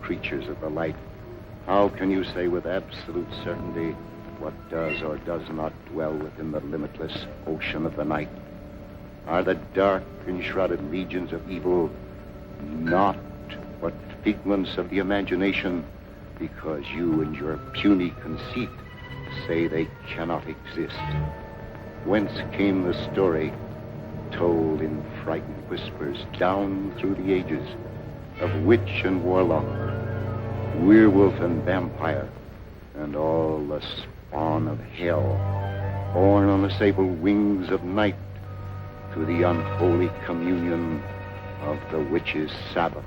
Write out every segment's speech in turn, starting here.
creatures of the light, how can you say with absolute certainty what does or does not dwell within the limitless ocean of the night? Are the dark and shrouded legions of evil not but figments of the imagination, because you and your puny conceit say they cannot exist? Whence came the story, told in frightened whispers down through the ages, of witch and warlock, werewolf and vampire, and all the spawn of hell, born on the sable wings of night to the unholy communion of the witch's Sabbath?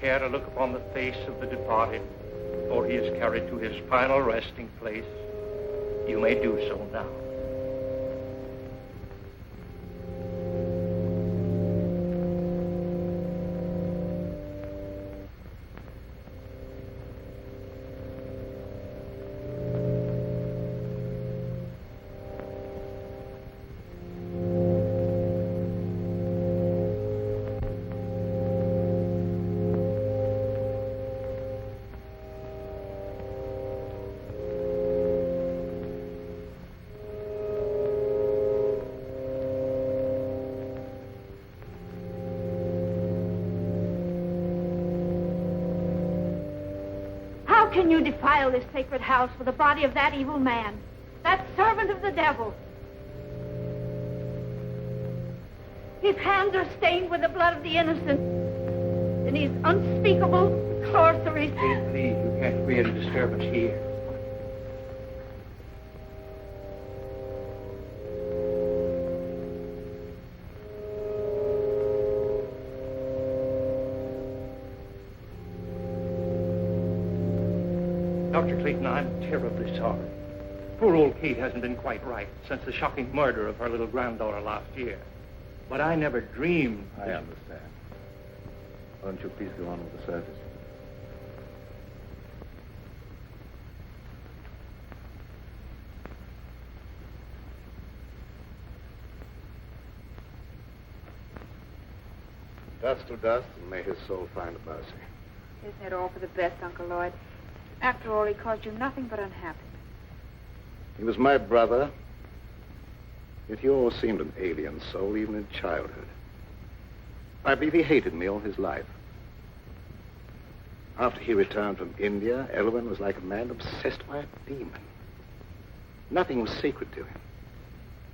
To look upon the face of the departed before he is carried to his final resting place, you may do so now. How can you defile this sacred house with the body of that evil man, that servant of the devil? His hands are stained with the blood of the innocent, and his unspeakable sorceries. Please, you can't create a disturbance here. Dr. Clayton, I'm terribly sorry. Poor old Kate hasn't been quite right since the shocking murder of her little granddaughter last year. But I never dreamed... I understand. Why don't you please go on with the service? Dust to dust, and may his soul find mercy. Isn't it all for the best, Uncle Lloyd? After all, he caused you nothing but unhappiness. He was my brother, yet he always seemed an alien soul, even in childhood. I believe he hated me all his life. After he returned from India, Elwyn was like a man obsessed by a demon. Nothing was sacred to him.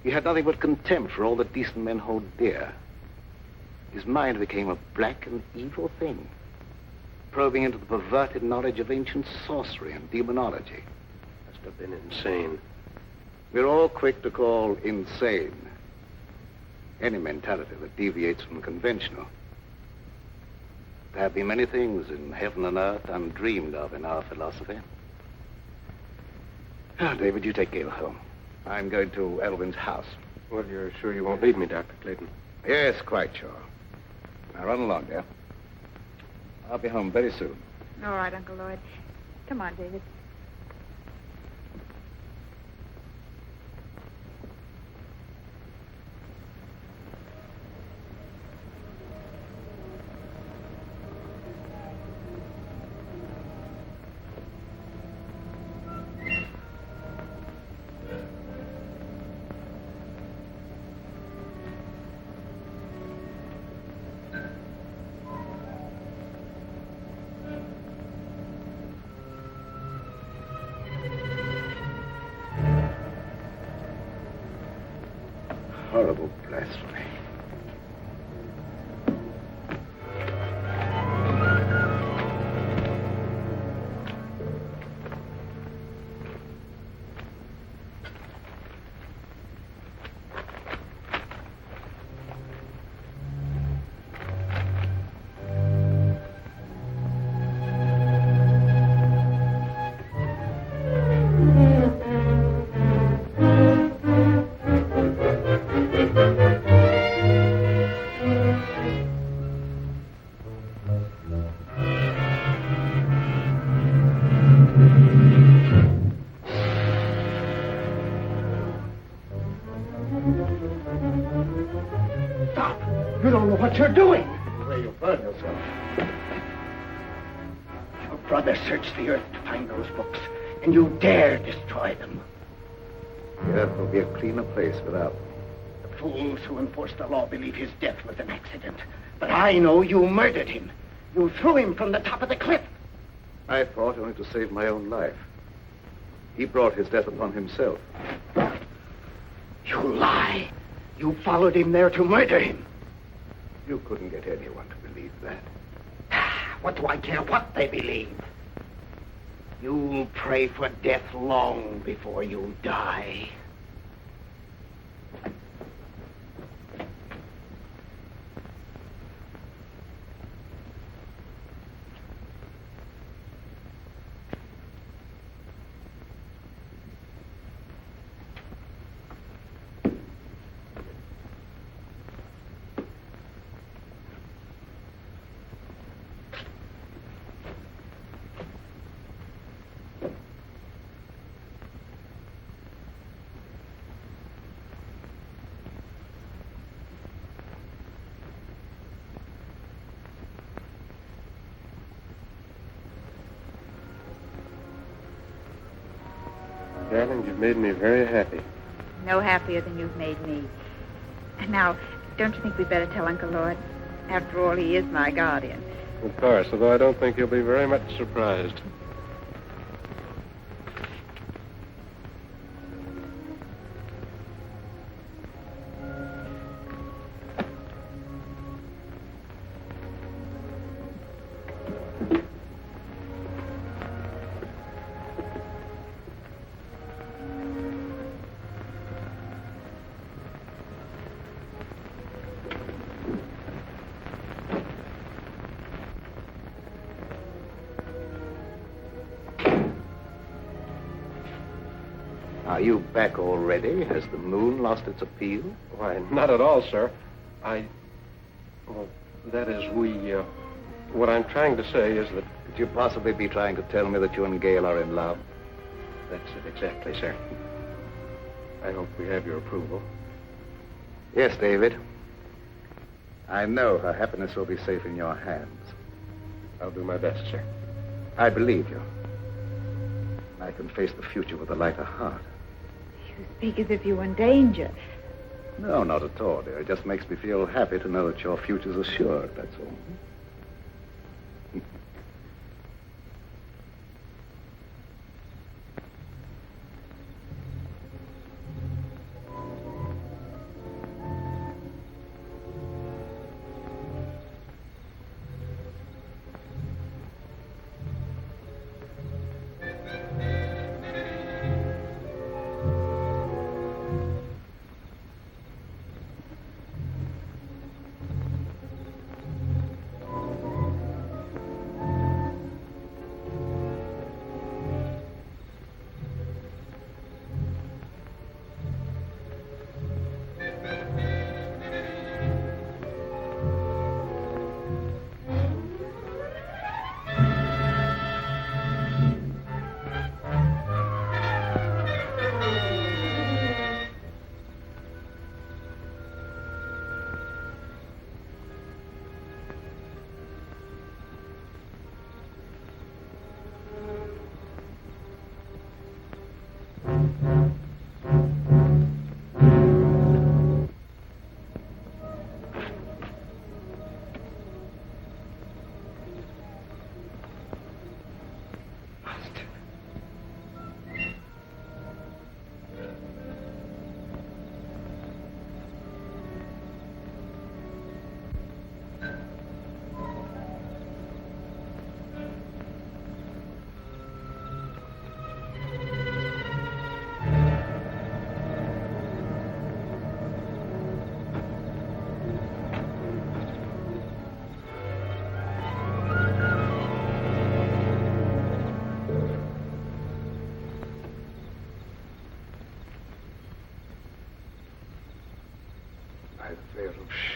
He had nothing but contempt for all that decent men hold dear. His mind became a black and evil thing, probing into the perverted knowledge of ancient sorcery and demonology. Must have been insane. We're all quick to call insane any mentality that deviates from the conventional. There have been many things in heaven and earth undreamed of in our philosophy. Now, David, you take Gayle home. I'm going to Elwyn's house. Well, you're sure you won't leave me, Dr. Clayton? Yes, quite sure. Now, run along, dear. I'll be home very soon. All right, Uncle Lloyd. Come on, David. horrible blasphemy. You don't know what you're doing. Where you burn yourself. Your brother searched the earth to find those books, and you dare destroy them. The earth will be a cleaner place without them. The fools who enforce the law believe his death was an accident. But I know you murdered him. You threw him from the top of the cliff. I fought only to save my own life. He brought his death upon himself. You lie. You followed him there to murder him. You couldn't get anyone to believe that. What do I care what they believe? You'll pray for death long before you die. Darling, you've made me very happy. No happier than you've made me. And now, don't you think we'd better tell Uncle Lloyd? After all, he is my guardian. Of course, although I don't think he'll be very much surprised. Are you back already? Has the moon lost its appeal? Why, not at all, sir. Well, that is, what I'm trying to say is that... Could you possibly be trying to tell me that you and Gayle are in love? That's it, exactly, sir. I hope we have your approval. Yes, David. I know her happiness will be safe in your hands. I'll do my best, sir. I believe you. I can face the future with a lighter heart. You speak as if you were in danger. No, not at all, dear. It just makes me feel happy to know that your future's assured, that's all.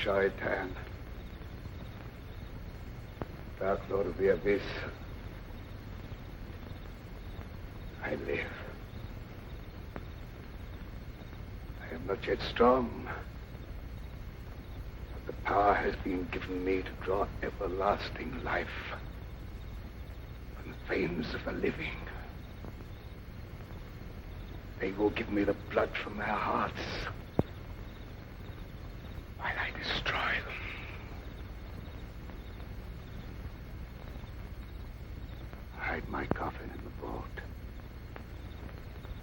shaitan. Dark Lord of the Abyss. I live. I am not yet strong. But the power has been given me to draw everlasting life from the veins of the living. They will give me the blood from their hearts while I destroy them. Hide my coffin in the vault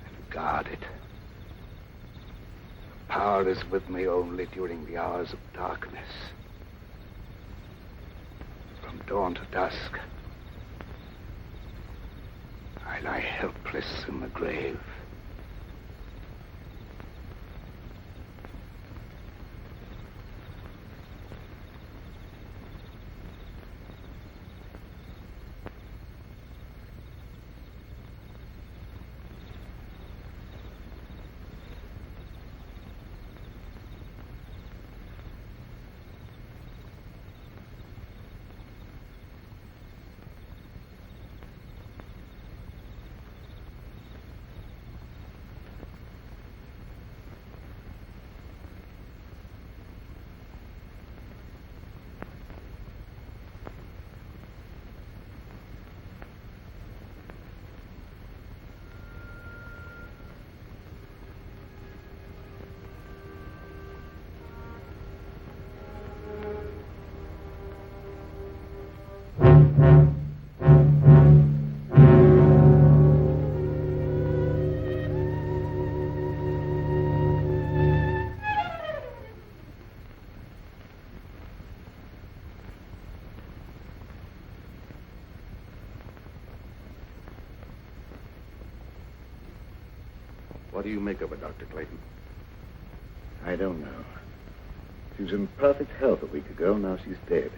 and guard it. The power is with me only during the hours of darkness. From dawn to dusk, I lie helpless in the grave. What do you make of her, Dr. Clayton? I don't know. She was in perfect health a week ago. Now she's dead.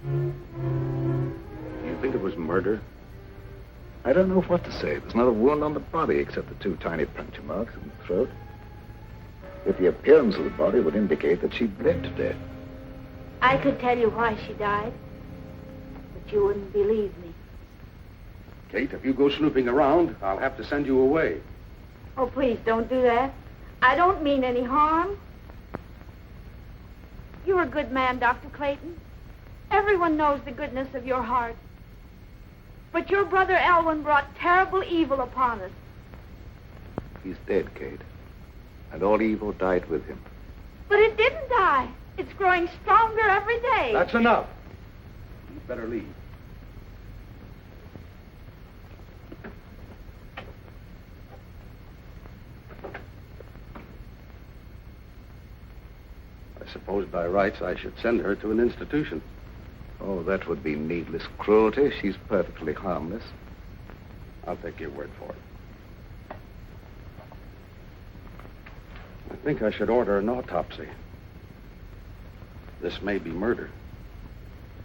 Do you think it was murder? I don't know what to say. There's not a wound on the body except the 2 tiny puncture marks in the throat. Yet the appearance of the body would indicate that she bled to death. I could tell you why she died, but you wouldn't believe me. Kate, if you go snooping around, I'll have to send you away. Oh, please don't do that. I don't mean any harm. You're a good man, Dr. Clayton. Everyone knows the goodness of your heart. But your brother Elwyn brought terrible evil upon us. He's dead, Kate. And all evil died with him. But it didn't die. It's growing stronger every day. That's enough. You'd better leave. I suppose by rights I should send her to an institution. Oh, that would be needless cruelty. She's perfectly harmless. I'll take your word for it. I think I should order an autopsy. This may be murder.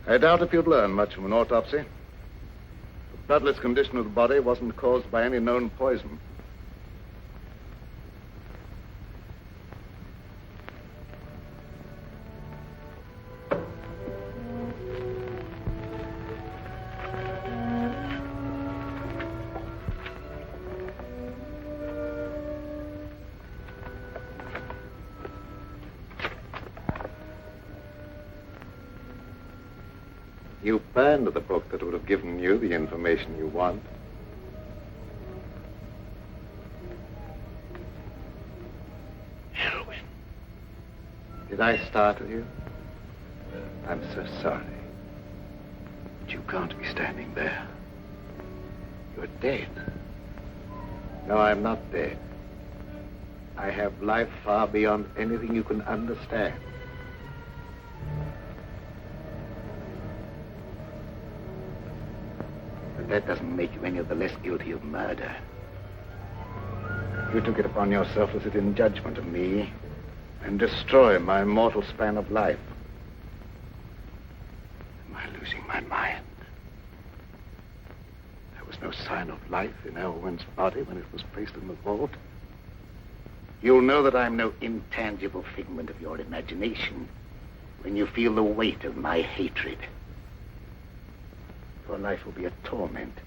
I doubt if you'd learn much from an autopsy. The bloodless condition of the body wasn't caused by any known poison. You burned the book that would have given you the information you want. Elwyn. Did I startle you? I'm so sorry. But you can't be standing there. You're dead. No, I'm not dead. I have life far beyond anything you can understand. That doesn't make you any of the less guilty of murder. You took it upon yourself to sit in judgment of me and destroy my mortal span of life. Am I losing my mind? There was no sign of life in Elwyn's body when it was placed in the vault. You'll know that I'm no intangible figment of your imagination when you feel the weight of my hatred. Your life will be a torment.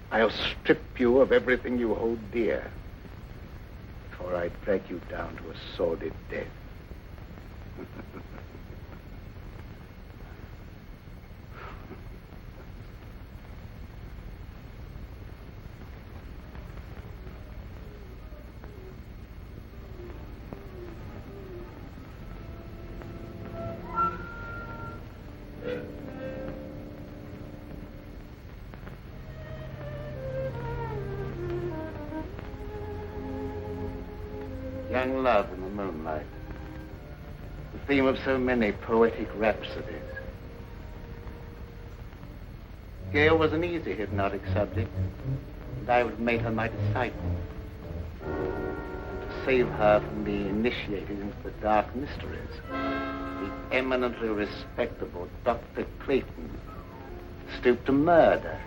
I'll strip you of everything you hold dear before I drag you down to a sordid death. Young love in the moonlight, the theme of so many poetic rhapsodies. Gayle was an easy hypnotic subject, and I would have made her my disciple. And to save her from being initiated into the dark mysteries, the eminently respectable Dr. Clayton stooped to murder.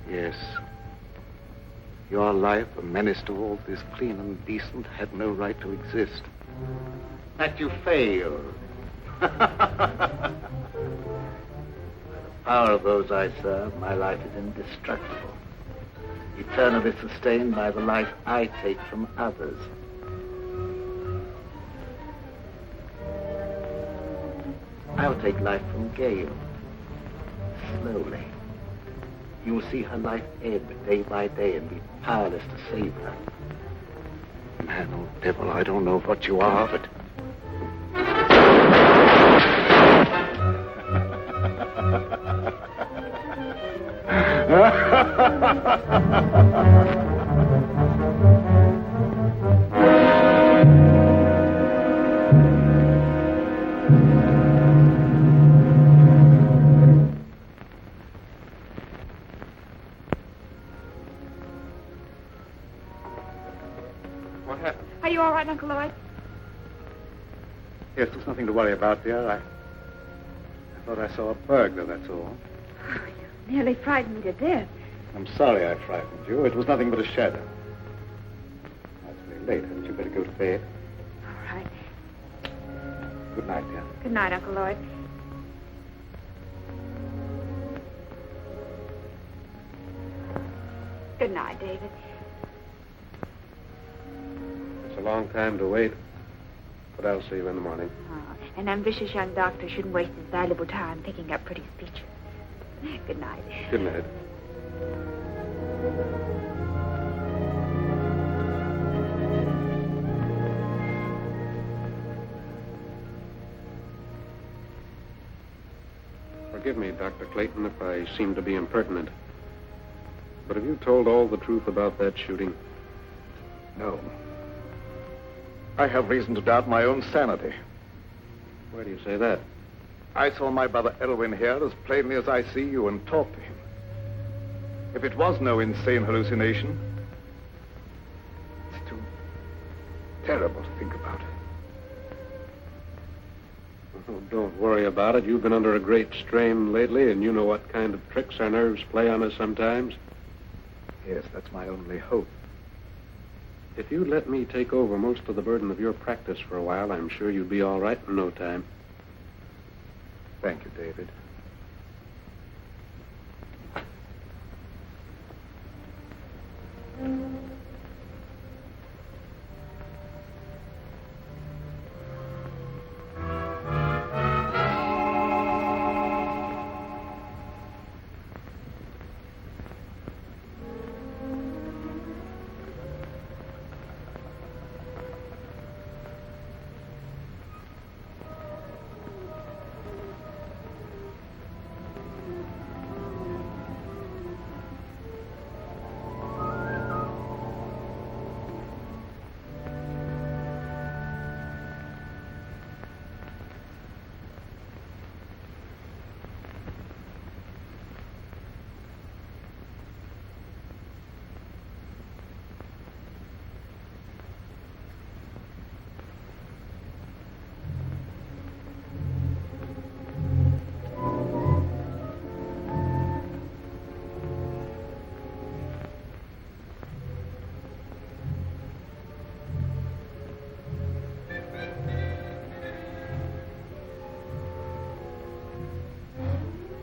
Yes. Your life, a menace to all that is clean and decent, had no right to exist. That you failed. By the power of those I serve, my life is indestructible, eternally sustained by the life I take from others. I'll take life from Gayle, slowly. You will see her life ebb day by day and be powerless to save her. Man or devil, I don't know what you are, but... Are you all right, Uncle Lloyd? Yes, there's nothing to worry about, dear. I thought I saw a burglar, that's all. Oh, you nearly frightened me to death. I'm sorry I frightened you. It was nothing but a shadow. Now, it's very late. Hadn't you better go to bed? All right. Good night, dear. Good night, Uncle Lloyd. Good night, David. It's a long time to wait, but I'll see you in the morning. Oh, an ambitious young doctor shouldn't waste his valuable time picking up pretty speeches. Good night. Good night. Forgive me, Dr. Clayton, if I seem to be impertinent. But have you told all the truth about that shooting? No. I have reason to doubt my own sanity. Why do you say that? I saw my brother Elwyn here as plainly as I see you and talked to him. If it was no insane hallucination, it's too terrible to think about. Oh, don't worry about it. You've been under a great strain lately, and you know what kind of tricks our nerves play on us sometimes. Yes, that's my only hope. If you'd let me take over most of the burden of your practice for a while, I'm sure you'd be all right in no time. Thank you, David.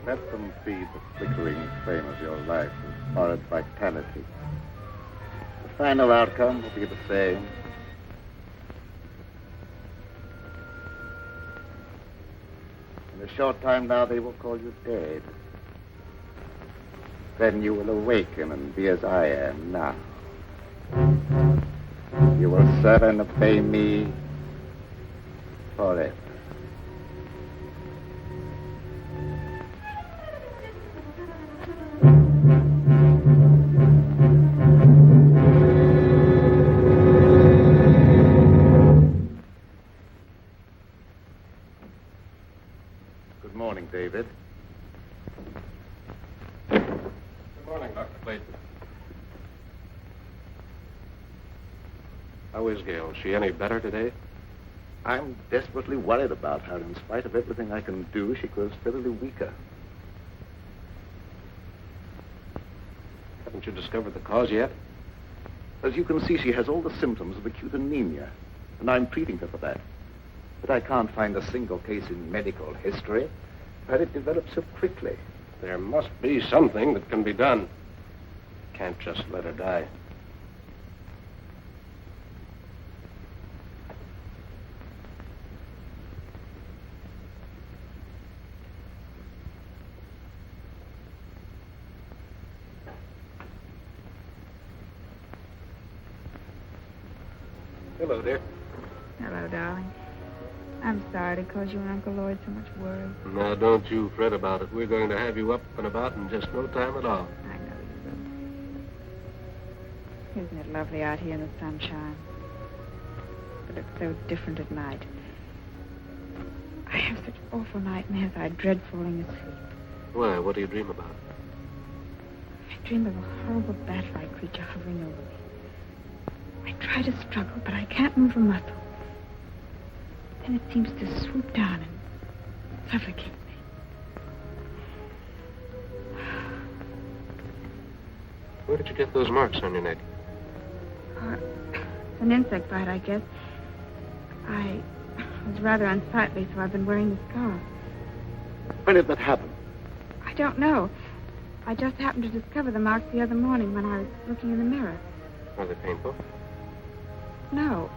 Let them feed the flickering flame of your life with borrowed vitality. The final outcome will be the same. In a short time now, they will call you dead. Then you will awaken and be as I am now. You will serve and obey me forever. Good morning, David. Good morning, Dr. Clayton. How is Gayle? Is she any better today? I'm desperately worried about her. In spite of everything I can do, she grows steadily weaker. Haven't you discovered the cause yet? As you can see, she has all the symptoms of acute anemia, and I'm treating her for that. But I can't find a single case in medical history where it developed so quickly. There must be something that can be done. Can't just let her die. Hello, dear. Hello, darling. I'm sorry to cause you and Uncle Lloyd so much worry. Now, don't you fret about it. We're going to have you up and about in just no time at all. I know you will. Isn't it lovely out here in the sunshine? But it's so different at night. I have such awful nightmares. I dread falling asleep. Why? What do you dream about? I dream of a horrible bat-like creature hovering over me. I try to struggle, but I can't move a muscle. Then it seems to swoop down and suffocate me. Where did you get those marks on your neck? It's an insect bite, I guess. I was rather unsightly, so I've been wearing the scarf. When did that happen? I don't know. I just happened to discover the marks the other morning when I was looking in the mirror. Are they painful? No.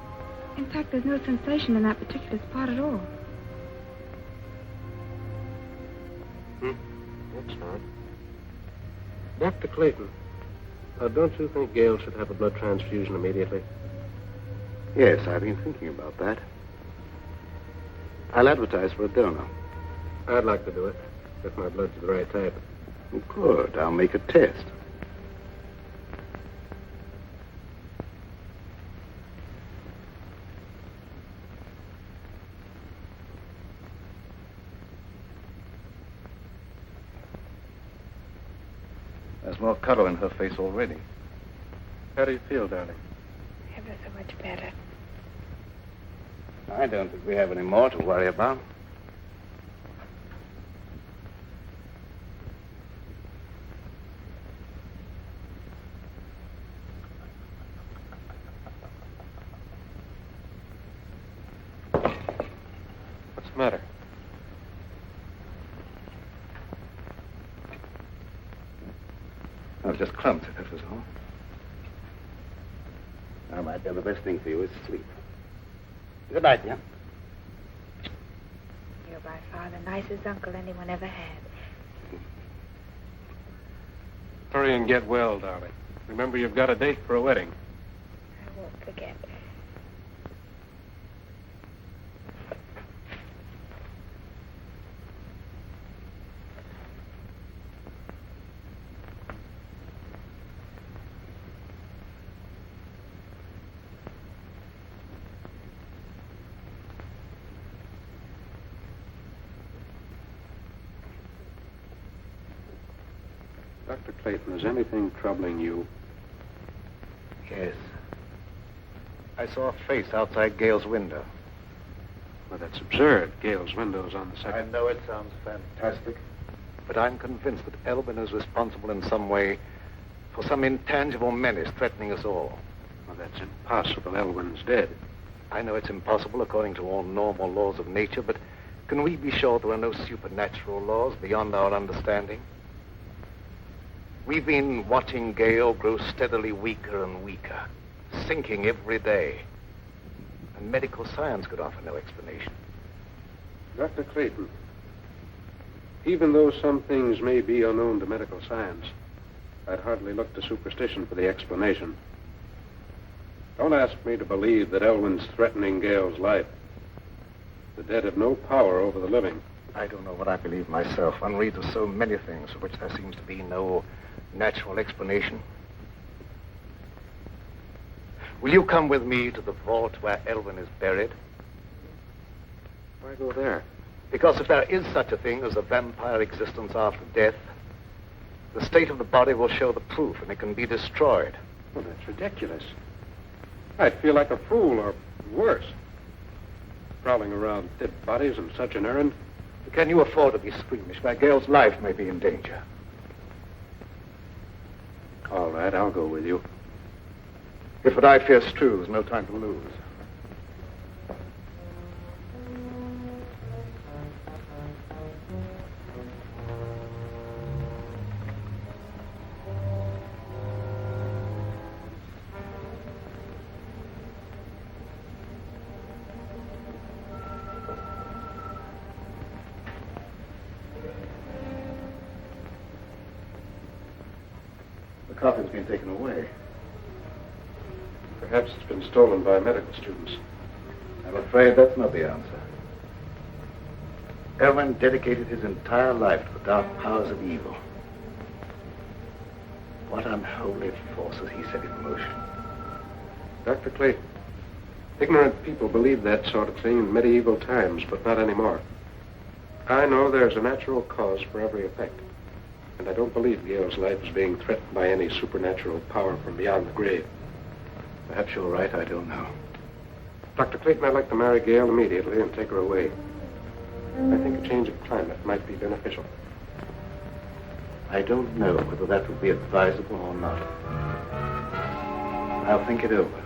In fact, there's no sensation in that particular spot at all. That's odd. Dr. Clayton, don't you think Gayle should have a blood transfusion immediately? Yes, I've been thinking about that. I'll advertise for a donor. I'd like to do it, if my blood's the right type. Good. I'll make a test. There's more color in her face already. How do you feel, darling? Ever so much better. I don't think we have any more to worry about. What's the matter? I was just clumsy, that was all. Now, my dear, the best thing for you is sleep. Good night, dear. You're by far the nicest uncle anyone ever had. Hurry and get well, darling. Remember, you've got a date for a wedding. I won't forget. Dr. Clayton, is anything troubling you? Yes. I saw a face outside Gayle's window. Well, that's absurd. Gayle's window's on the I second. know it sounds fantastic, but I'm convinced that Elwyn is responsible in some way for some intangible menace threatening us all. Well, that's impossible. Elwyn's dead. I know it's impossible according to all normal laws of nature, but Can we be sure there are no supernatural laws beyond our understanding? We've been watching Gayle grow steadily weaker and weaker, sinking every day. And medical science could offer no explanation. Dr. Clayton, even though some things may be unknown to medical science, I'd hardly look to superstition for the explanation. Don't ask me to believe that Elwyn's threatening Gayle's life. The dead have no power over the living. I don't know what I believe myself. One reads of so many things for which there seems to be no natural explanation. Will you come with me to the vault where Elwyn is buried? Why go there? Because if there is such a thing as a vampire existence after death, the state of the body will show the proof and it can be destroyed. Well, that's ridiculous. I'd feel like a fool, or worse. Prowling around dead bodies on such an errand. Can you afford to be squeamish where Gayle's life may be in danger? All right, I'll go with you. If what I fear is true, there's no time to lose. The coffin's been taken away. Perhaps it's been stolen by medical students. I'm afraid that's not the answer. Elwyn dedicated his entire life to the dark powers of evil. What unholy forces he set in motion. Dr. Clayton, ignorant people believed that sort of thing in medieval times, but not anymore. I know there's a natural cause for every effect. And I don't believe Gayle's life is being threatened by any supernatural power from beyond the grave. Perhaps you're right, I don't know. Dr. Clayton, I'd like to marry Gayle immediately and take her away. I think a change of climate might be beneficial. I don't know whether that would be advisable or not. I'll think it over.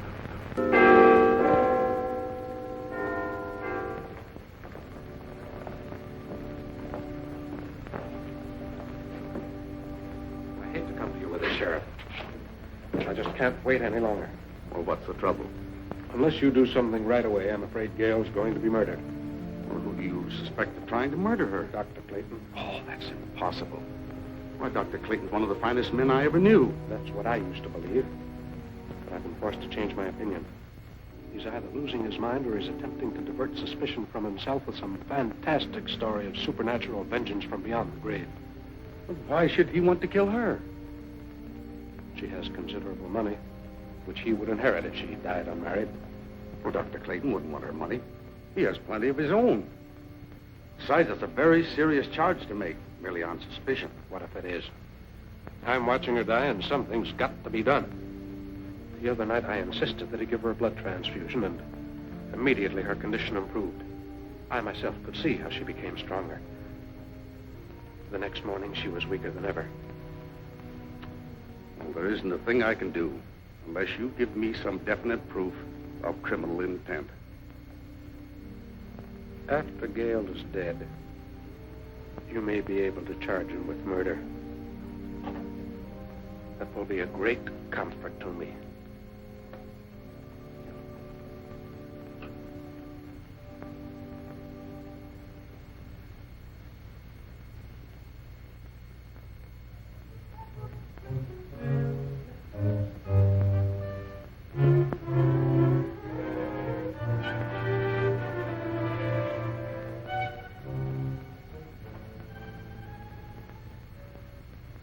I hate to come to you with this, Sheriff. I just can't wait any longer. Well, what's the trouble? Unless you do something right away, I'm afraid Gayle's going to be murdered. Well, who do you suspect of trying to murder her? Dr. Clayton. Oh, that's impossible. Why, Dr. Clayton's one of the finest men I ever knew. That's what I used to believe. But I've been forced to change my opinion. He's either losing his mind or he's attempting to divert suspicion from himself with some fantastic story of supernatural vengeance from beyond the grave. Well, why should he want to kill her? She has considerable money, which he would inherit if she died unmarried. Well, Dr. Clayton wouldn't want her money. He has plenty of his own. Besides, that's a very serious charge to make, merely on suspicion. What if it is? I'm watching her die, and something's got to be done. The other night, I insisted that he give her a blood transfusion, and immediately her condition improved. I myself could see how she became stronger. The next morning, she was weaker than ever. Well, there isn't a thing I can do unless you give me some definite proof of criminal intent. After Gayle is dead, you may be able to charge him with murder. That will be a great comfort to me.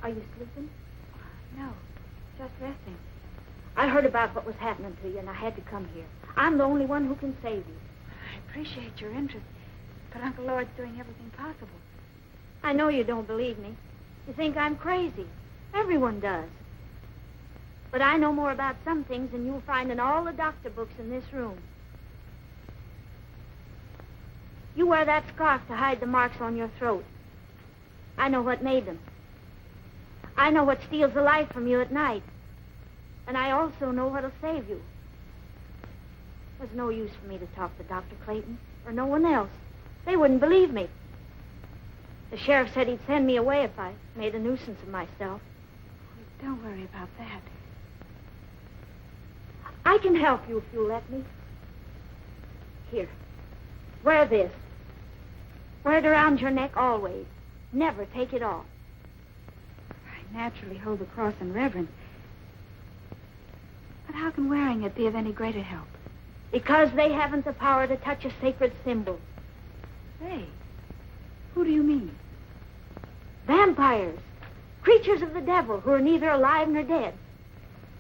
Are you sleeping? No, just resting. I heard about what was happening to you, and I had to come here. I'm the only one who can save you. I appreciate your interest, but Uncle Lloyd's doing everything possible. I know you don't believe me. You think I'm crazy. Everyone does. But I know more about some things than you'll find in all the doctor books in this room. You wear that scarf to hide the marks on your throat. I know what made them. I know what steals the life from you at night. And I also know what'll save you. There's no use for me to talk to Dr. Clayton or no one else. They wouldn't believe me. The sheriff said he'd send me away if I made a nuisance of myself. Don't worry about that. I can help you if you'll let me. Here. Wear this. Wear it around your neck always. Never take it off. I naturally hold the cross in reverence. But how can wearing it be of any greater help? Because they haven't the power to touch a sacred symbol. They? Who do you mean? Vampires. Creatures of the devil who are neither alive nor dead.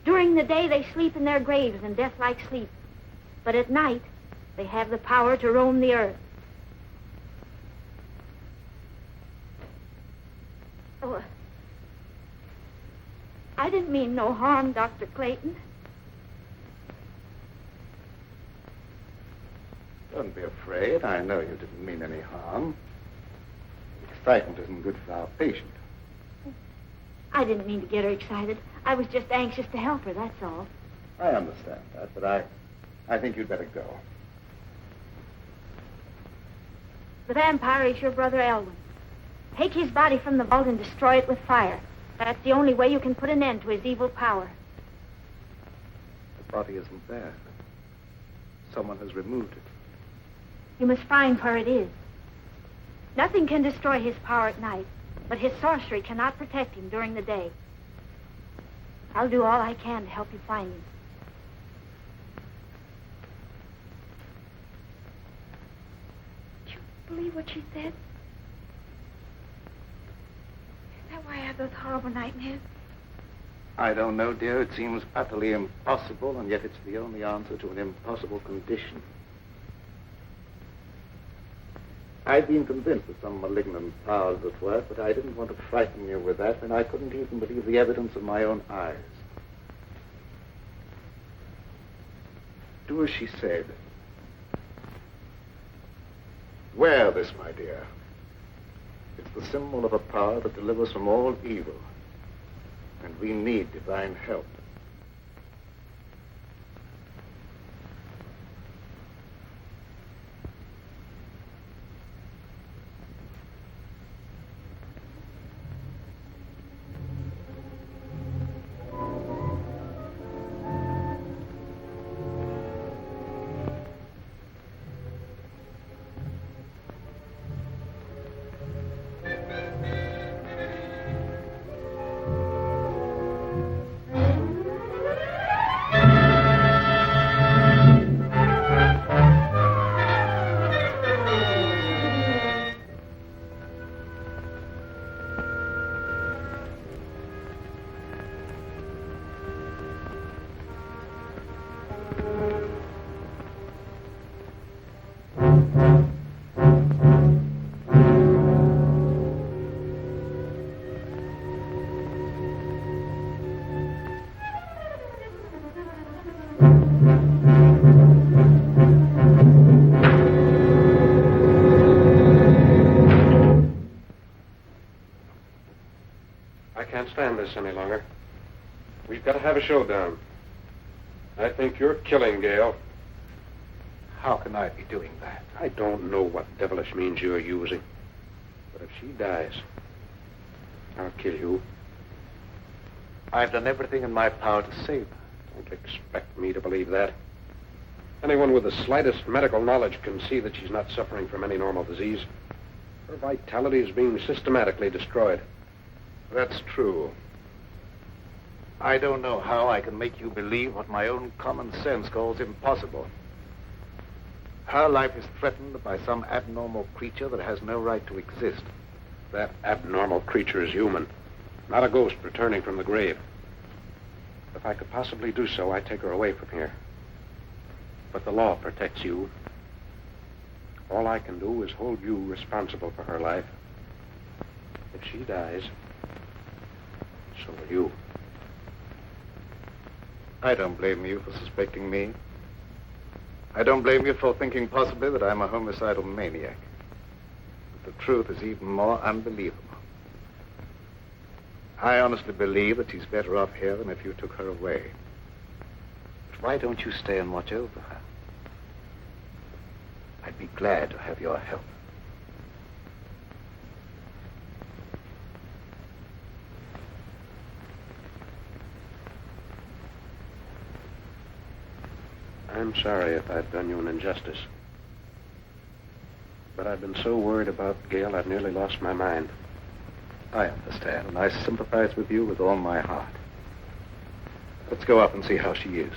During the day, they sleep in their graves in death-like sleep. But at night, they have the power to roam the earth. Oh, I didn't mean no harm, Dr. Clayton. Don't be afraid. I know you didn't mean any harm. Excitement isn't good for our patient. I didn't mean to get her excited. I was just anxious to help her, that's all. I understand that, but I think you'd better go. The vampire is your brother Elwyn. Take his body from the vault and destroy it with fire. That's the only way you can put an end to his evil power. The body isn't there. Someone has removed it. You must find where it is. Nothing can destroy his power at night, but his sorcery cannot protect him during the day. I'll do all I can to help you find him. Did you believe what she said? Is that why I have those horrible nightmares? I don't know, dear. It seems utterly impossible, and yet it's the only answer to an impossible condition. I'd been convinced that some malignant power was at work, but I didn't want to frighten you with that, and I couldn't even believe the evidence of my own eyes. Do as she said. Wear this, my dear. It's the symbol of a power that delivers from all evil, and we need divine help. Stand this any longer. We've got to have a showdown. I think you're killing Gayle. How can I be doing that? I don't know what devilish means you're using, but if she dies, I'll kill you. I've done everything in my power to save her. Don't expect me to believe that. Anyone with the slightest medical knowledge can see that she's not suffering from any normal disease. Her vitality is being systematically destroyed. That's true. I don't know how I can make you believe what my own common sense calls impossible. Her life is threatened by some abnormal creature that has no right to exist. That abnormal creature is human, not a ghost returning from the grave. If I could possibly do so, I'd take her away from here. But the law protects you. All I can do is hold you responsible for her life. If she dies, so will you. I don't blame you for suspecting me. I don't blame you for thinking possibly that I'm a homicidal maniac. But the truth is even more unbelievable. I honestly believe that she's better off here than if you took her away. But why don't you stay and watch over her? I'd be glad to have your help. I'm sorry if I've done you an injustice. But I've been so worried about Gayle, I've nearly lost my mind. I understand, and I sympathize with you with all my heart. Let's go up and see how she is.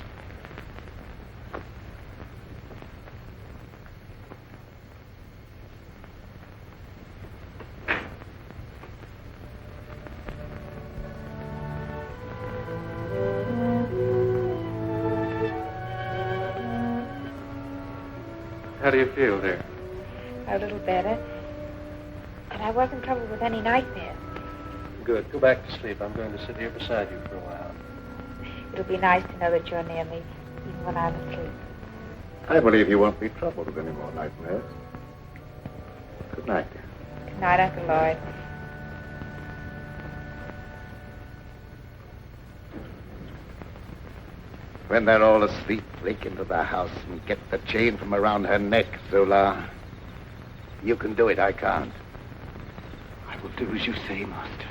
How do you feel, dear? A little better. And I wasn't troubled with any nightmares. Good. Go back to sleep. I'm going to sit here beside you for a while. It'll be nice to know that you're near me, even when I'm asleep. I believe you won't be troubled with any more nightmares. Good night, dear. Good night, Uncle Lloyd. When they're all asleep, break into the house and get the chain from around her neck, Zolarr. You can do it, I can't. I will do as you say, Master.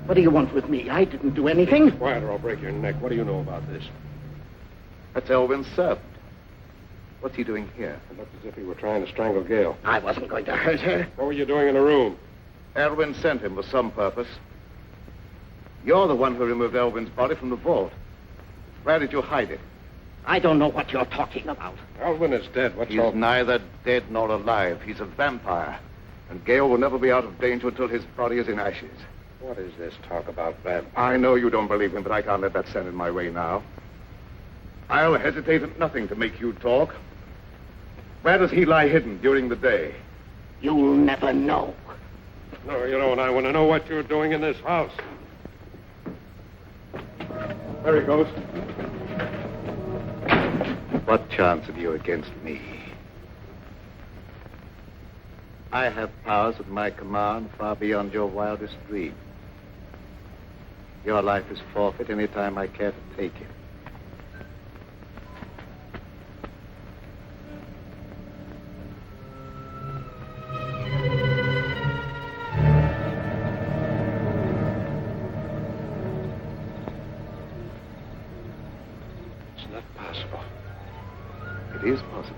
What do you want with me? I didn't do anything. Quiet or I'll break your neck. What do you know about this? That's Elwyn's servant. What's he doing here? It looked as if he were trying to strangle Gayle. I wasn't going to hurt her. What were you doing in the room? Elwyn sent him with some purpose. You're the one who removed Elwyn's body from the vault. Where did you hide it? I don't know what you're talking about. Elwyn is dead. What's He's all... neither dead nor alive. He's a vampire. And Gayle will never be out of danger until his body is in ashes. What is this talk about vampires? I know you don't believe him, but I can't let that stand in my way now. I'll hesitate at nothing to make you talk. Where does he lie hidden during the day? You'll never know. No, you don't. I want to know what you're doing in this house. There he goes. What chance have you against me? I have powers at my command far beyond your wildest dreams. Your life is forfeit any time I care to take it. It's not possible. It is possible.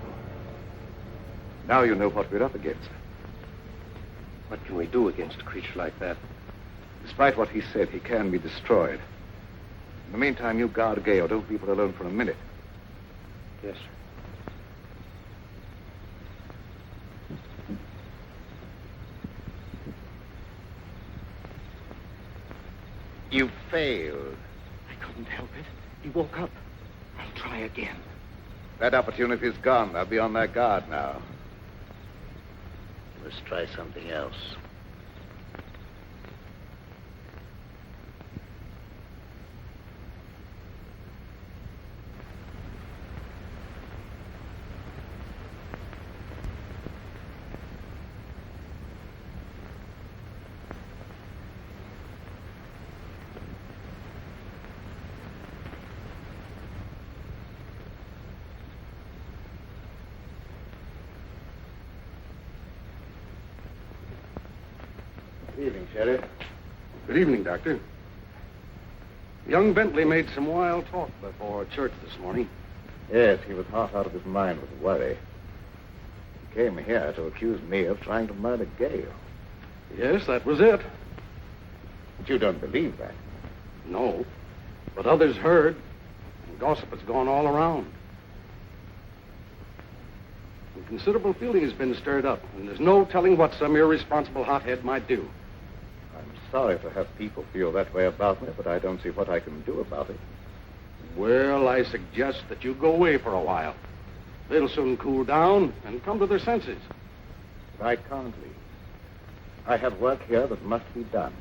Now you know what we're up against. What can we do against a creature like that? Despite what he said, he can be destroyed. In the meantime, you guard Gayle. Don't leave her alone for a minute. Yes, sir. You failed. I couldn't help it. He woke up. I again. That opportunity's gone. They'll be on their guard now. Let's try something else. Good evening, Sheriff. Good evening, Doctor. Young Bentley made some wild talk before church this morning. Yes, he was half out of his mind with worry. He came here to accuse me of trying to murder Gayle. Yes, that was it. But you don't believe that. No, but others heard, and gossip has gone all around. And considerable feeling has been stirred up, and there's no telling what some irresponsible hothead might do. I'm sorry to have people feel that way about me, but I don't see what I can do about it. Well, I suggest that you go away for a while. They'll soon cool down and come to their senses. But I can't leave. I have work here that must be done.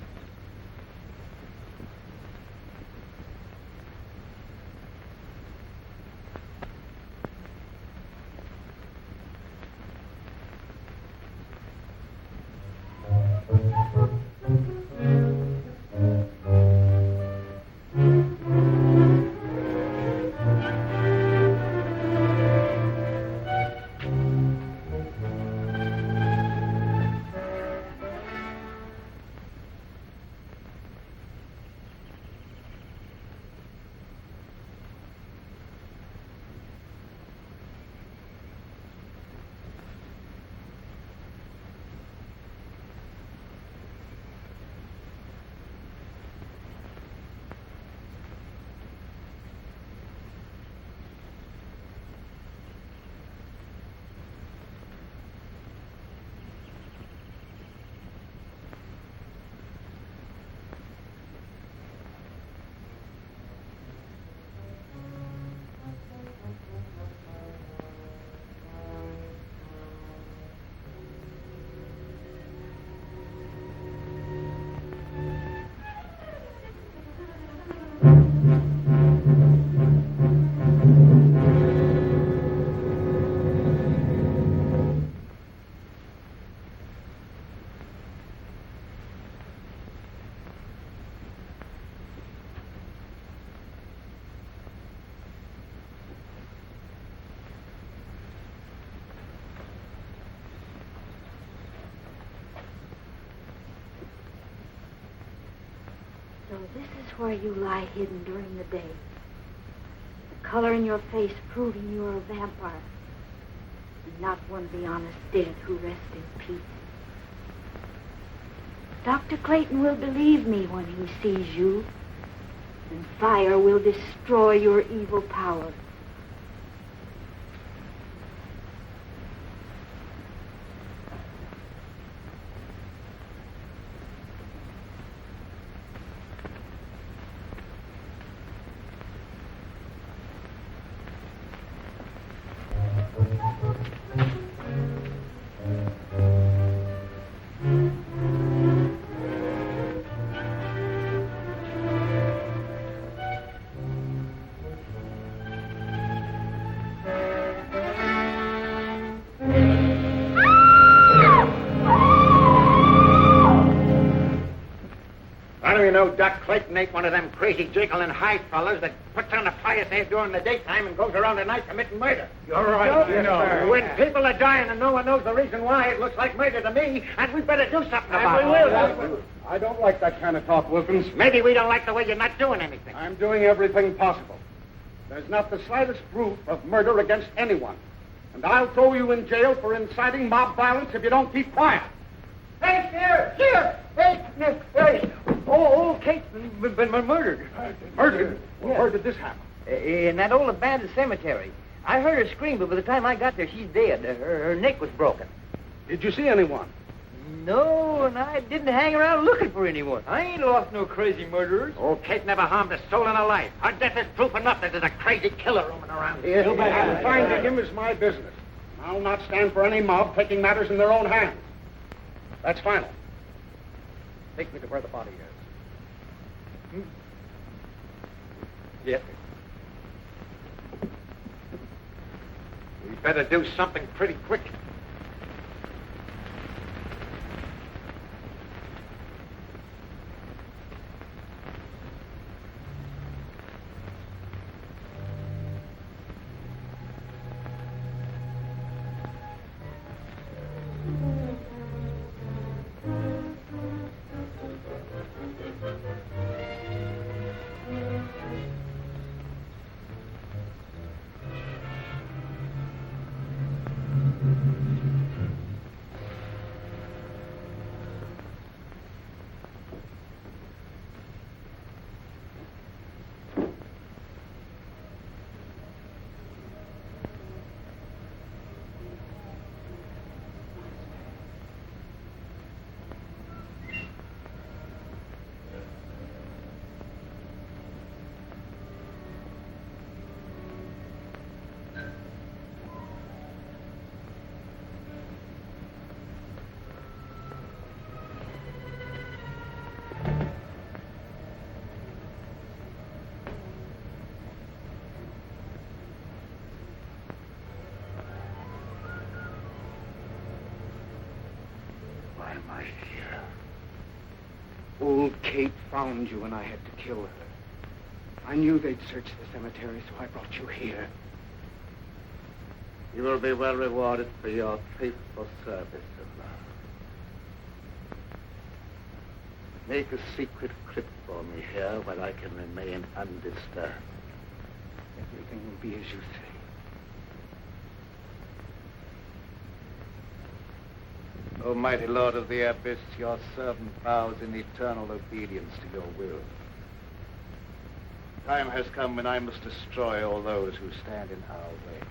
So this is where you lie hidden during the day. The color in your face proving you're a vampire. And not one of the honest dead who rest in peace. Dr. Clayton will believe me when he sees you. And fire will destroy your evil power. You know, Doc Clayton ain't one of them crazy Jekyll and Hyde fellas that puts on a fiancé during the daytime and goes around at night committing murder. You're right, you know. When people are dying and no one knows the reason why, it looks like murder to me, and we better do something about it. I don't like that kind of talk, Wilkins. Maybe we don't like the way you're not doing anything. I'm doing everything possible. There's not the slightest proof of murder against anyone. And I'll throw you in jail for inciting mob violence if you don't keep quiet. Hey, here! Hey! Old Kate's been murdered. Murdered? Well, where did this happen? In that old abandoned cemetery. I heard her scream, but by the time I got there, she's dead. Her neck was broken. Did you see anyone? No, and I didn't hang around looking for anyone. I ain't lost no crazy murderers. Old Kate never harmed a soul in her life. Her death is proof enough that there's a crazy killer roaming around here. And finding him is my business. I'll not stand for any mob taking matters in their own hands. That's final. Take me to where the body is. Yes, sir. We better do something pretty quick. Old Kate found you and I had to kill her. I knew they'd search the cemetery, so I brought you here. You will be well rewarded for your faithful service, Zolarr. Make a secret crypt for me here where I can remain undisturbed. Everything will be as you say. O mighty Lord of the Abyss, your servant vows in eternal obedience to your will. Time has come when I must destroy all those who stand in our way.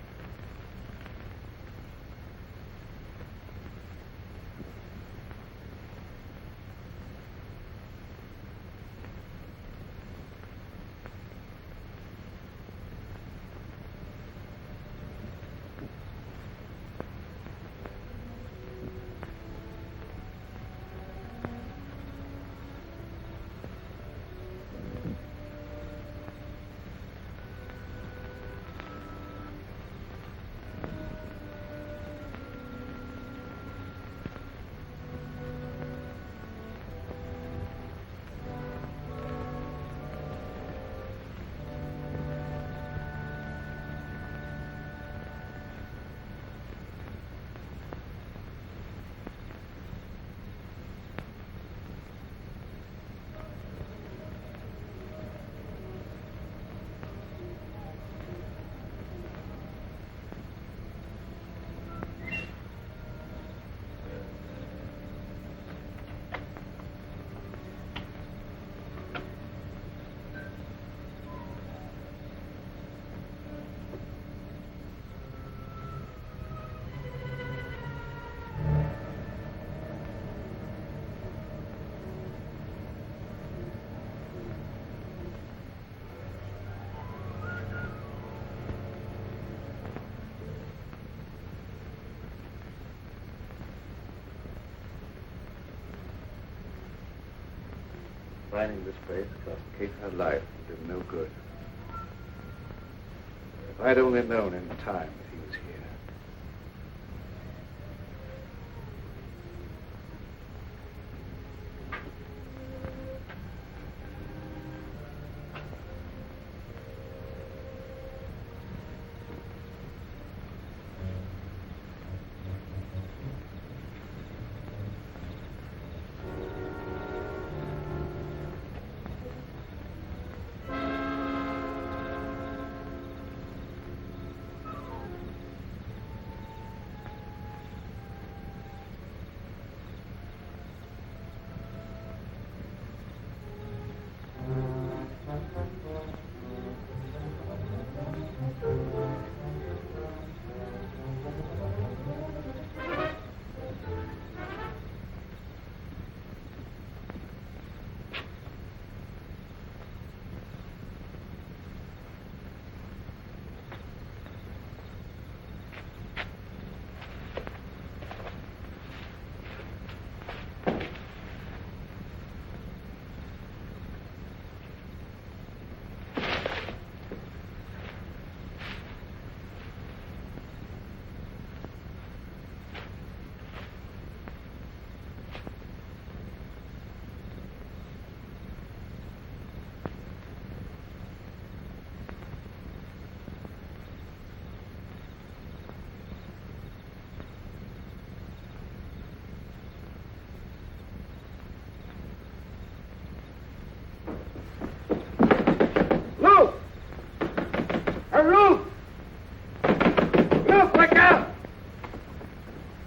Finding this place cost Kate her life and did no good. If I'd only known in time that he was here.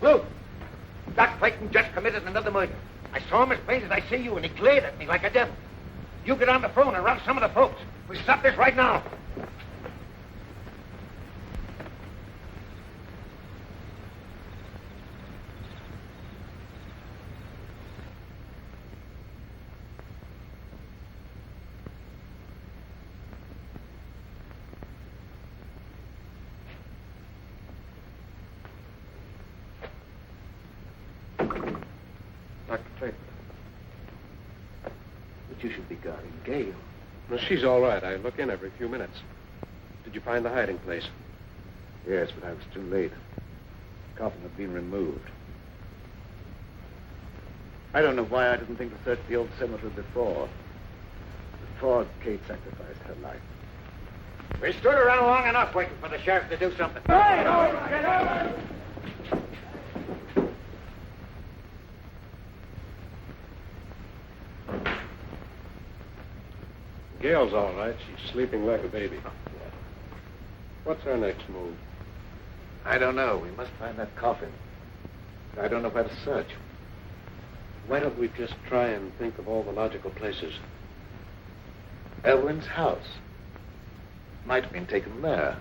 Look, Doc Clayton just committed another murder. I saw him as plain as I see you, and he glared at me like a devil. You get on the phone and rouse some of the folks. We stop this right now. Dr. Clayton. But you should be guarding Gayle. No, she's all right. I look in every few minutes. Did you find the hiding place? Yes, but I was too late. The coffin had been removed. I don't know why I didn't think to search the old cemetery before Kate sacrificed her life. We stood around long enough waiting for the sheriff to do something. Gayle's all right. She's sleeping like a baby. What's our next move? I don't know. We must find that coffin. I don't know where to search. Why don't we just try and think of all the logical places? Elwyn's house. Might have been taken there.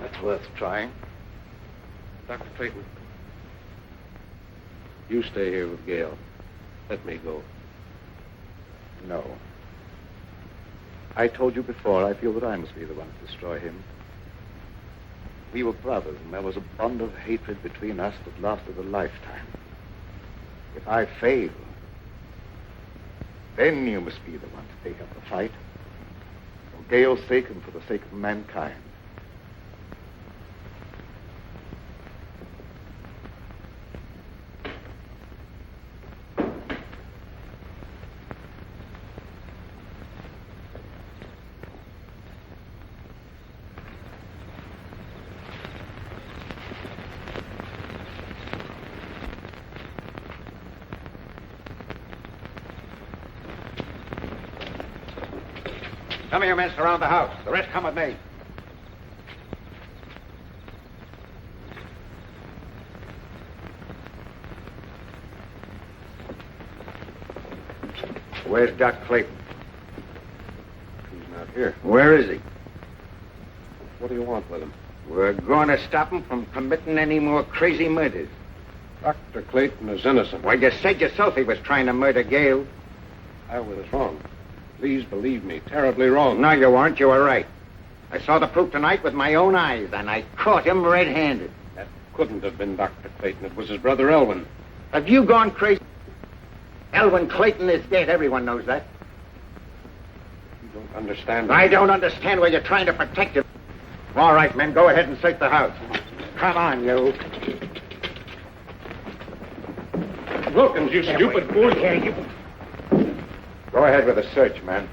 That's worth trying. Dr. Clayton, you stay here with Gayle. Let me go. No. I told you before, I feel that I must be the one to destroy him. We were brothers, and there was a bond of hatred between us that lasted a lifetime. If I fail, then you must be the one to take up the fight. For Gayle's sake and for the sake of mankind. Some of your men surround the house. The rest come with me. Where's Doc Clayton? He's not here. Where is he? What do you want with him? We're going to stop him from committing any more crazy murders. Dr. Clayton is innocent. Well, you said yourself he was trying to murder Gayle. I was wrong. Please believe me, terribly wrong. No, you weren't. You were right. I saw the proof tonight with my own eyes, and I caught him red-handed. That couldn't have been Dr. Clayton. It was his brother Elwyn. Have you gone crazy? Elwyn Clayton is dead. Everyone knows that. You don't understand. I don't understand why you're trying to protect him. All right, men, go ahead and search the house. Come on, you. Wilkins, you stupid fool. Here, you. Go ahead with the search, man.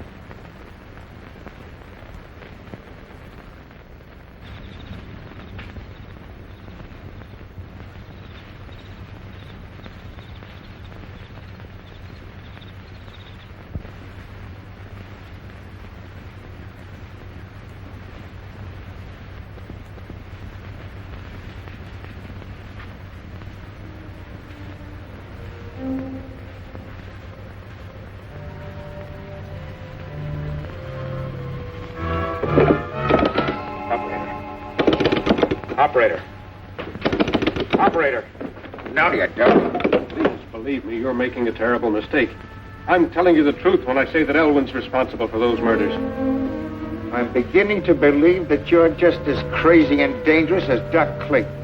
Operator. No, you don't. Please believe me, you're making a terrible mistake. I'm telling you the truth when I say that Elwyn's responsible for those murders. I'm beginning to believe that you're just as crazy and dangerous as Doc Clayton.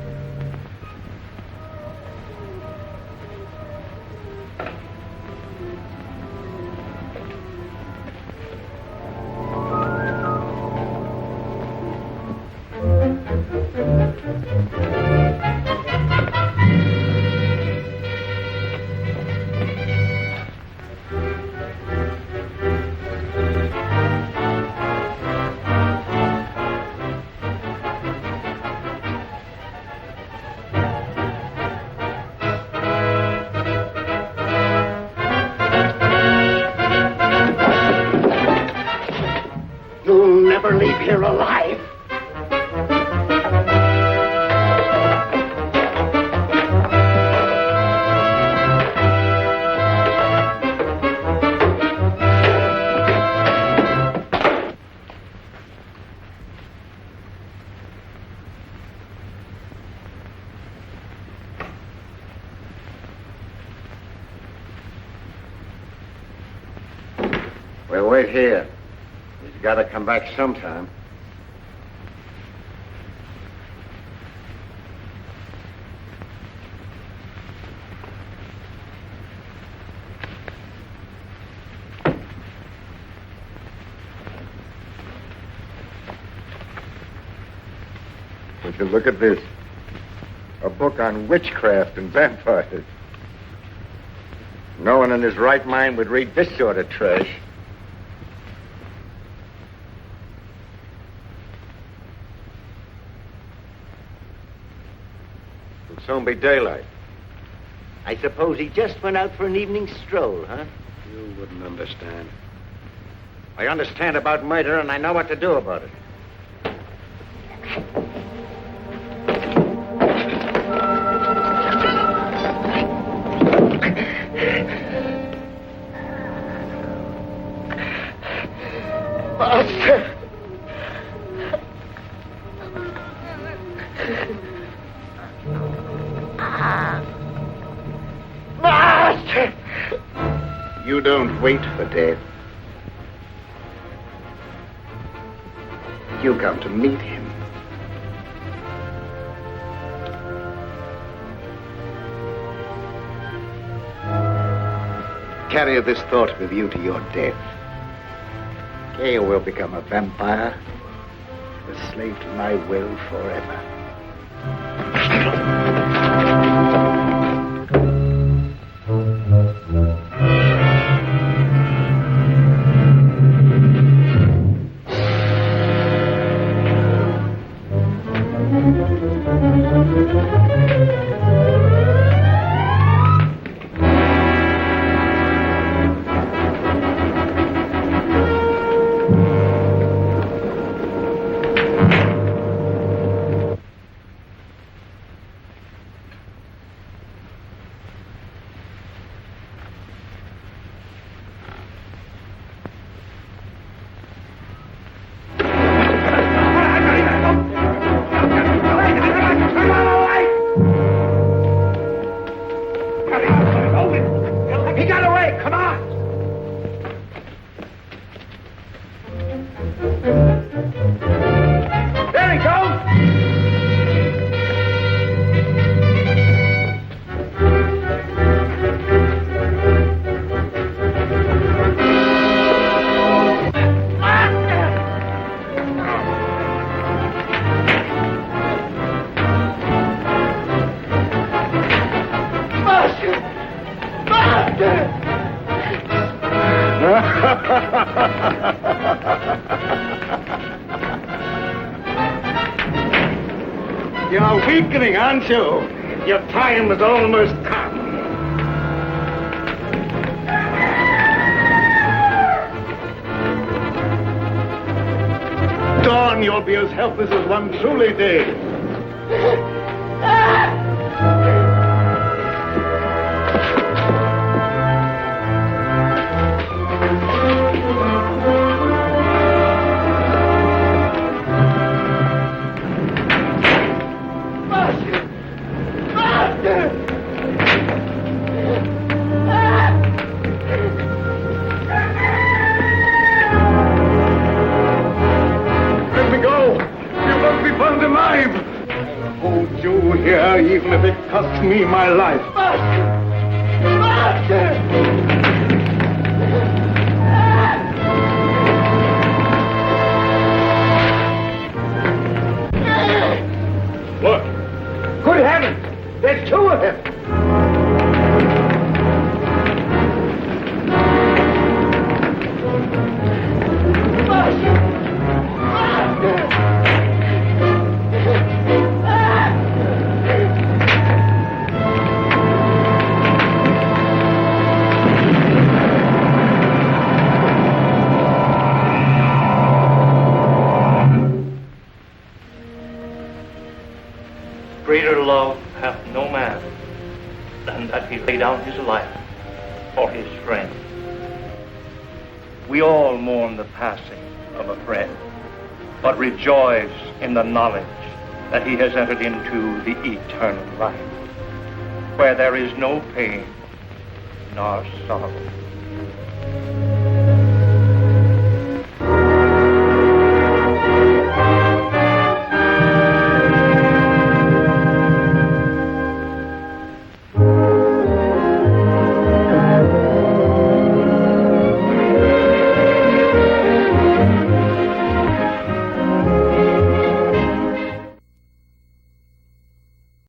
never leave here alive. We'll wait here. He's got to come back sometime. Would you look at this? A book on witchcraft and vampires. No one in his right mind would read this sort of trash. It'll soon be daylight. I suppose he just went out for an evening stroll, huh? You wouldn't understand. I understand about murder, and I know what to do about it. Master! Master! You don't wait for death. You come to meet him. Carry this thought with you to your death. Gayle will become a vampire, a slave to my will forever. You're weakening, aren't you? Your time has almost come. Dawn, you'll be as helpless as one truly did. Even if it costs me my life. Master! Master! Look! Good heavens! There's two of them! lay down his life for his friend. We all mourn the passing of a friend, but rejoice in the knowledge that he has entered into the eternal life, where there is no pain nor sorrow.